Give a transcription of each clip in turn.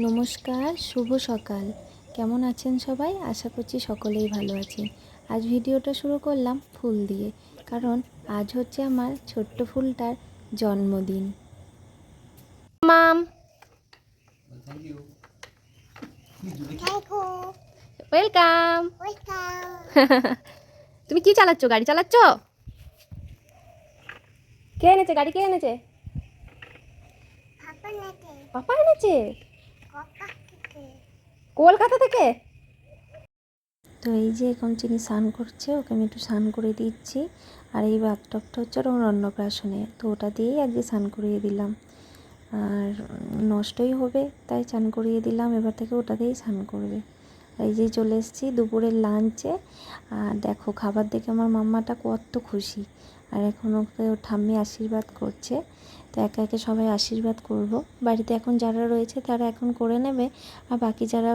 নমস্কার, শুভ সকাল। কেমন আছেন সবাই? আশা করছি সকলেই ভালো আছেন। আজ ভিডিওটা শুরু করলাম ফুল দিয়ে, কারণ আজ হচ্ছে আমার ছোট্ট ফুলটার জন্মদিন। মাম, ওয়েলকাম। তুমি কি চালাচ্ছ? গাড়ি চালাচ্ছ? কে এনেছে গাড়ি? কে এনেছে? পাপা এনেছে কলকাতা থেকে। তো এই যে এখন চিনি স্নান করছে, ওকে আমি একটু স্নান করে দিচ্ছি। আর এই বাথটবটা হচ্ছে ওর অন্নপ্রাশনে, তো ওটা দিয়েই আজকে স্নান করিয়ে দিলাম। আর নষ্টই হবে তাই স্নান করিয়ে দিলাম, এবার থেকে ওটা দিয়েই স্নান করবে। এই যে চলে এসেছি দুপুরের লাঞ্চে। আর দেখো খাবার দেখে আমার মাম্মাটা কত খুশি। আর এখন ওকে ওর ঠাম্মি আশীর্বাদ করছে। তো একে একে সবাই আশীর্বাদ করব। বাড়িতে এখন যারা রয়েছে তারা এখন করে নেবে, আর বাকি যারা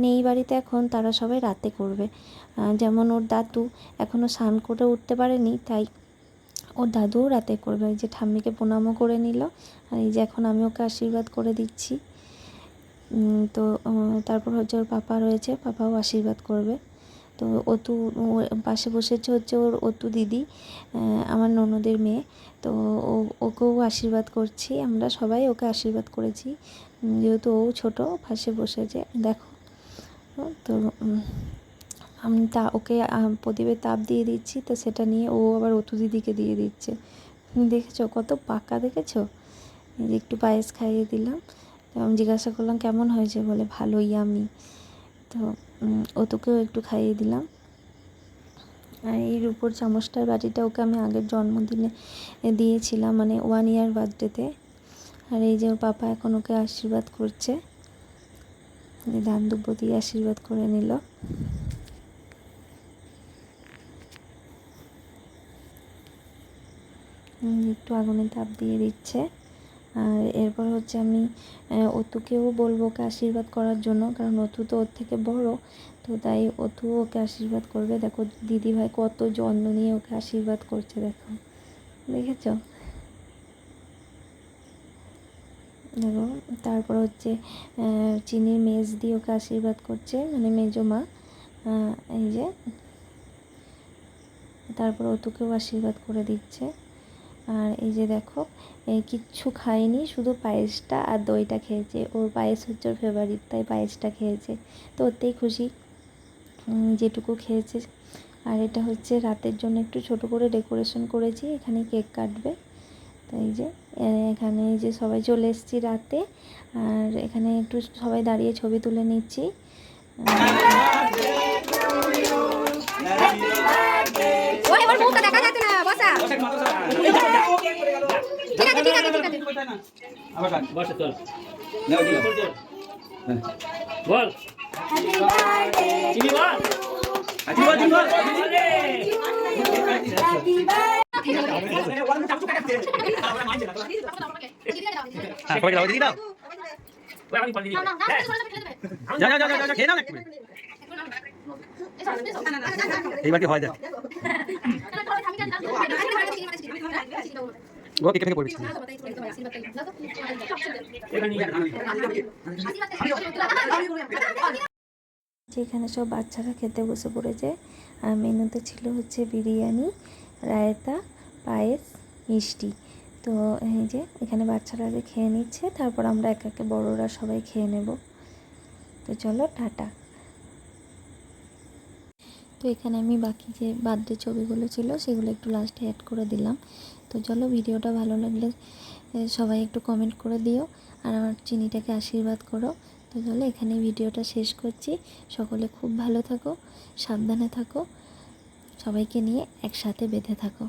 নেই বাড়িতে এখন তারা সবাই রাতে করবে। যেমন ওর দাদু এখনও স্নান করে উঠতে পারেনি, তাই ওর দাদুও রাতে করবে। এই যে ঠাম্মিকে প্রণামও করে নিল, আর এই যে এখন আমি ওকে আশীর্বাদ করে দিচ্ছি। তো তারপর হচ্ছে ওর পাপা রয়েছে, পাপাও আশীর্বাদ করবে। তো অতু পাশে বসেছে হচ্ছে ওর অতু দিদি, আমার ননদের মেয়ে। তো ওকেও আশীর্বাদ করছি, আমরা সবাই ওকে আশীর্বাদ করেছি, যেহেতু ও ছোটো পাশে বসেছে। দেখো তো আমি ওকে প্রদীপের তাপ দিয়ে দিচ্ছি, তো সেটা নিয়ে ও আবার অতু দিদিকে দিয়ে দিচ্ছে। দেখেছো কত পাকা, দেখেছো? একটু পায়েস খাইয়ে দিলাম। আমি জিজ্ঞাসা করলাম কেমন হয়েছে, বলে ভালোই। আমি তো অতুকেও একটু খাইয়ে দিলাম। আর এই রূপোর চামচটার বাটিটা ওকে আমি আগের জন্মদিনে দিয়েছিলাম, মানে 1 ইয়ার বার্থডেতে। আর এই যে ওর পাপা এখন ওকে আশীর্বাদ করছে, দান দুব্য দিয়ে আশীর্বাদ করে নিল। একটু আগুনে তাপ দিয়ে দিচ্ছে। আর এরপর হচ্ছে আমি অতুকেও বলবো ওকে আশীর্বাদ করার জন্য, কারণ অতু তো ওর থেকে বড়, তো তাই অতু ওকে আশীর্বাদ করবে। দেখো দিদিভাই কত যত্ন নিয়ে ওকে আশীর্বাদ করছে, দেখো, দেখেছো? দেখো তারপর হচ্ছে চিনির মেজ দিয়ে ওকে আশীর্বাদ করছে, মানে মেজো মা। এই যে তারপর অতুকেও আশীর্বাদ করে দিচ্ছে। আর এই যে দেখো কিচ্ছু খায়নি, শুধু পায়েসটা আর দইটা খেয়েছে। ওর পায়েস হচ্ছে ওর ফেভারিট, তাই পায়েসটা খেয়েছে। তো ওতেই খুশি যেটুকু খেয়েছে। আর এটা হচ্ছে রাতের জন্য একটু ছোট করে ডেকোরেশন করেছি, এখানে কেক কাটবে। তো এই যে এখানে এই যে সবাই চলে এসেছি রাতে, আর এখানে একটু সবাই দাঁড়িয়ে ছবি তুলে নিচ্ছি। এইবার কি হয় দেখ ও কেটে কেটে পড়বিস যেখানে সব বাচ্চারা খেতে বসে পড়েছে। আর মেনুতে ছিল হচ্ছে বিরিয়ানি, রায়তা, পায়েস, মিষ্টি। তো এই যে এখানে বাচ্চারা আগে খেয়ে নিচ্ছে, তারপর আমরা একে একে বড়রা সবাই খেয়ে নেব। তো চলো টাটা। তো এখানে আমি বাকি যে বার্থডে ছবিগুলো ছিল সেগুলো একটু লাস্টে অ্যাড করে দিলাম। তো চলো ভিডিওটা ভালো লাগলে সবাই একটু কমেন্ট করে দিও, আর আমার চিনিটাকে আশীর্বাদ করো। তো চলো এখানে ভিডিওটা শেষ করছি। সকলে খুব ভালো থাকো, সাবধানে থাকো, সবাইকে নিয়ে একসাথে বেঁধে থাকো।